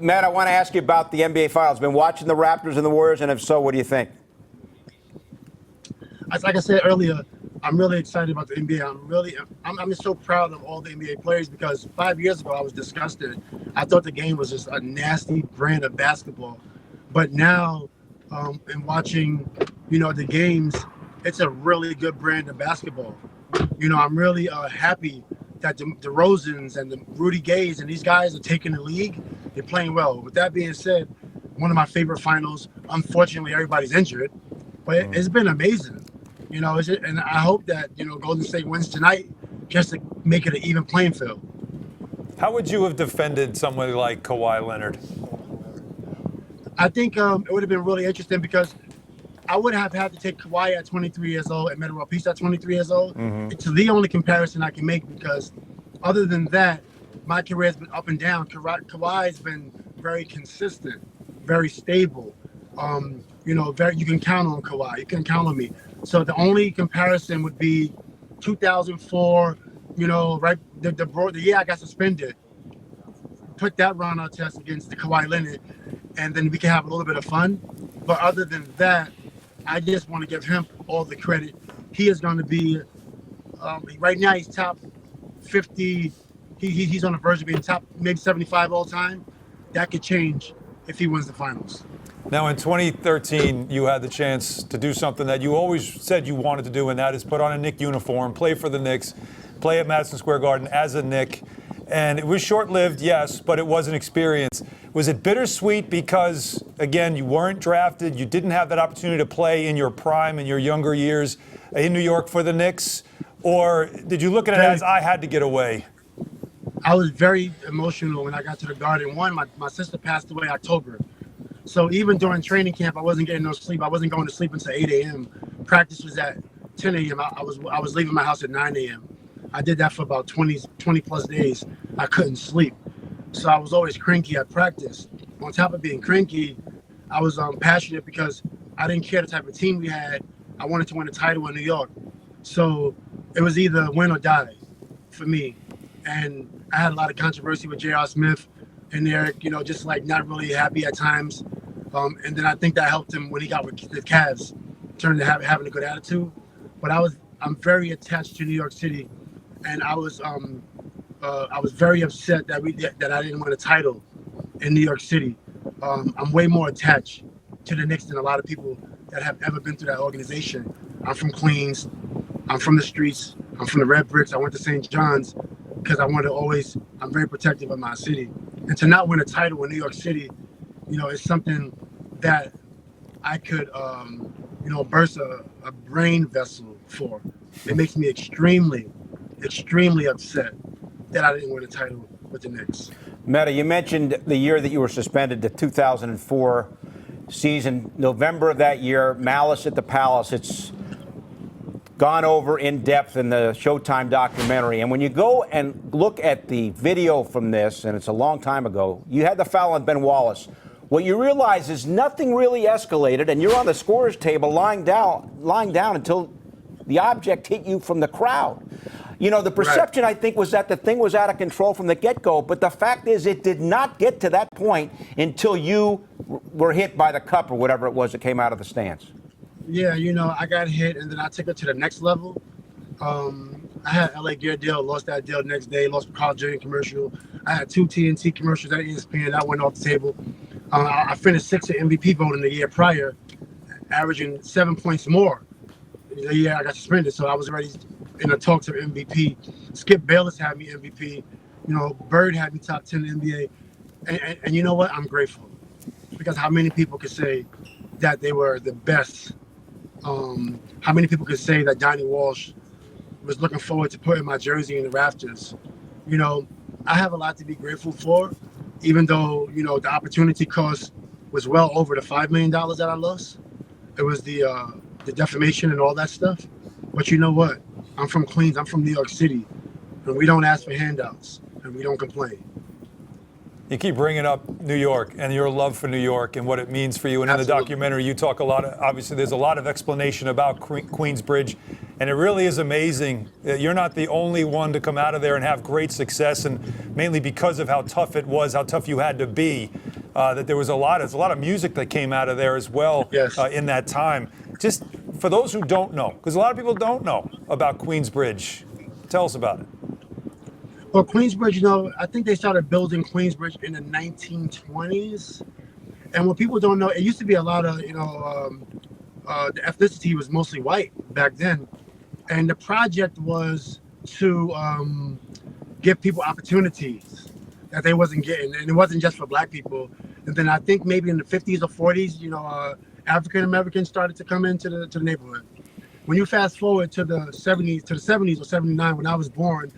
Matt, I want to ask you about the NBA Finals. Been watching the Raptors and the Warriors, and if so, what do you think? Like I said earlier, I'm really excited about the NBA. I'm just so proud of all the NBA players because 5 years ago I was disgusted. I thought the game was just a nasty brand of basketball, but now, in watching, the games, it's a really good brand of basketball. I'm really happy that the DeRozans and the Rudy Gays and these guys are taking the league. They're playing well. With that being said, one of my favorite finals. Unfortunately, everybody's injured, but it's been amazing. And I hope that Golden State wins tonight just to make it an even playing field. How would you have defended somebody like Kawhi Leonard? I think it would have been really interesting because I would have had to take Kawhi at 23 years old and Metta World Peace at 23 years old. It's the only comparison I can make because other than that, my career has been up and down. Kawhi has been very consistent, very stable. You can count on Kawhi. You can count on me. So the only comparison would be 2004, right? The year I got suspended. Put that Ron Artest against the Kawhi Leonard, and then we can have a little bit of fun. But other than that, I just want to give him all the credit. He is going to be, right now he's top 50. He's on the verge of being top maybe 75 all time. That could change if he wins the finals. Now, in 2013, you had the chance to do something that you always said you wanted to do, and that is put on a Knick uniform, play for the Knicks, play at Madison Square Garden as a Knick. And it was short-lived, yes, but it was an experience. Was it bittersweet because, again, you weren't drafted, you didn't have that opportunity to play in your prime, in your younger years in New York for the Knicks? Or did you look at it as, I had to get away? I was very emotional when I got to the Garden. One, my sister passed away October. So even during training camp, I wasn't getting no sleep. I wasn't going to sleep until 8 a.m. Practice was at 10 a.m. I was leaving my house at 9 a.m. I did that for about 20 plus days. I couldn't sleep. So I was always cranky at practice. On top of being cranky, I was passionate because I didn't care the type of team we had. I wanted to win a title in New York. So it was either win or die for me. And I had a lot of controversy with J.R. Smith and Eric, just like not really happy at times. And then I think that helped him when he got with the Cavs, turning to having a good attitude. But I'm very attached to New York City, and I was very upset that I didn't win a title in New York City. I'm way more attached to the Knicks than a lot of people that have ever been through that organization. I'm from Queens. I'm from the streets. I'm from the Red Bricks. I went to St. John's because I'm very protective of my city. And to not win a title in New York City, is something that I could, burst a brain vessel for. It makes me extremely, extremely upset that I didn't win a title with the Knicks. Metta, you mentioned the year that you were suspended, the 2004 season, November of that year, Malice at the Palace. It's gone over in depth in the Showtime documentary. And when you go and look at the video from this, and it's a long time ago, you had the foul on Ben Wallace. What you realize is nothing really escalated, and you're on the scorer's table lying down until the object hit you from the crowd. The perception, I think, was that the thing was out of control from the get-go, but the fact is it did not get to that point until you were hit by the cup or whatever it was that came out of the stands. Yeah, I got hit, and then I took it to the next level. I had LA Gear deal, lost that deal the next day, lost Carl Jr. commercial. I had 2 TNT commercials at ESPN. That went off the table. I finished 6th in MVP voting the year prior, averaging 7 points more the year I got suspended. So I was already in the talks of MVP. Skip Bayless had me MVP. Bird had me top 10 in the NBA. And you know what? I'm grateful. Because how many people could say that they were the best? How many people could say that Donnie Walsh was looking forward to putting my jersey in the rafters? I have a lot to be grateful for, even though, the opportunity cost was well over the $5 million that I lost. It was the defamation and all that stuff. But you know what? I'm from Queens. I'm from New York City. And we don't ask for handouts, and we don't complain. You keep bringing up New York and your love for New York and what it means for you. And Absolutely. In the documentary, you talk a lot obviously there's a lot of explanation about Queensbridge. And it really is amazing that you're not the only one to come out of there and have great success, and mainly because of how tough it was, how tough you had to be that there was a lot of music that came out of there as well. Yes. In that time. Just for those who don't know, because a lot of people don't know about Queensbridge, tell us about it. Well, Queensbridge, you know, I think they started building Queensbridge in the 1920s. And what people don't know, it used to be a lot of, you know, the ethnicity was mostly white back then. And the project was to give people opportunities that they wasn't getting. And it wasn't just for black people. And then I think maybe in the 50s or 40s, you know, African Americans started to come into the neighborhood. When you fast forward to the 70s or 79, when I was born,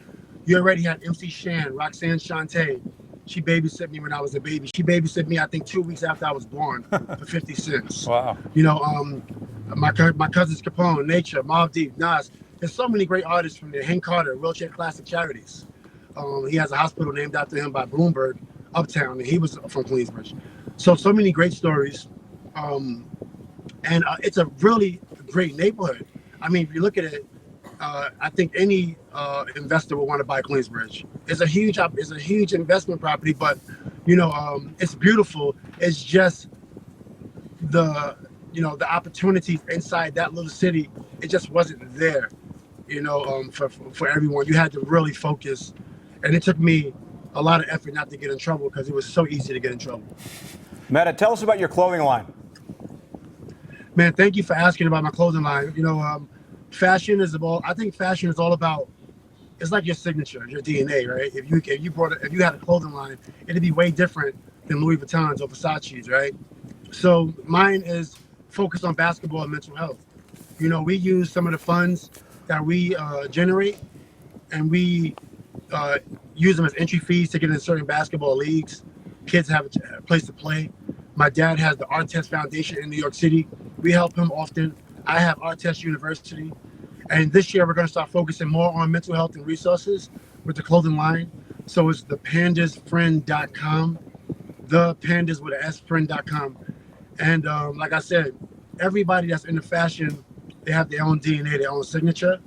you already had MC Shan, Roxanne Shante. She babysit me when I was a baby. She babysit me, I think, 2 weeks after I was born for 50 cents. Wow. You know, my cousins Capone, Nature, Mobb Deep, Nas. There's so many great artists from there. Hank Carter, Wheelchair Classic Charities. He has a hospital named after him by Bloomberg, Uptown, and he was from Queensbridge. So many great stories. And it's a really great neighborhood. I mean, if you look at it, I think any investor will want to buy Queensbridge. It's a huge investment property, but you know, it's beautiful. It's just the opportunities inside that little city. It just wasn't there, you know, for everyone. You had to really focus, and it took me a lot of effort not to get in trouble because it was so easy to get in trouble. Metta, tell us about your clothing line. Man, thank you for asking about my clothing line. You know, fashion is I think fashion is all about, it's like your signature, your DNA, right? If you had a clothing line, it'd be way different than Louis Vuittons or Versace's, right? So mine is focused on basketball and mental health. You know, we use some of the funds that we generate, and we use them as entry fees to get in certain basketball leagues. Kids have a place to play. My dad has the Artest Foundation in New York City. We help him often. I have Artest University. And this year, we're going to start focusing more on mental health and resources with the clothing line. So it's thepandasfriend.com, thepandas with an S friend.com. And like I said, everybody that's into fashion, they have their own DNA, their own signature.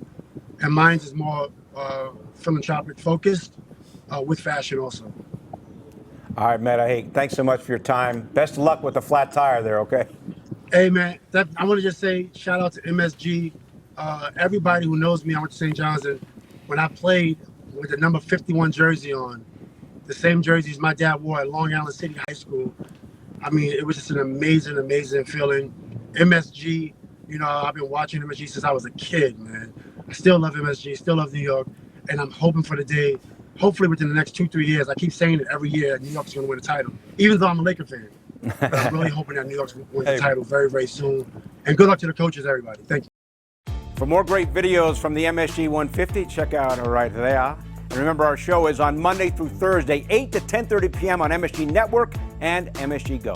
And mine is more philanthropic focused with fashion also. All right, Metta, hey, thanks so much for your time. Best of luck with the flat tire there, okay? Hey, man, I want to just say shout out to MSG. Everybody who knows me, I went to St. John's, and when I played with the number 51 jersey on, the same jerseys my dad wore at Long Island City High School, I mean, it was just an amazing, amazing feeling. MSG, you know, I've been watching MSG since I was a kid, man. I still love MSG, still love New York, and I'm hoping for the day, hopefully within the next 2-3 years, I keep saying it every year, New York's going to win a title, even though I'm a Laker fan. I'm really hoping that New York's going to win the title very, very soon. And good luck to the coaches, everybody. Thank you. For more great videos from the MSG 150, check out right there. And remember, our show is on Monday through Thursday, 8 to 10:30 p.m. on MSG Network and MSG Go.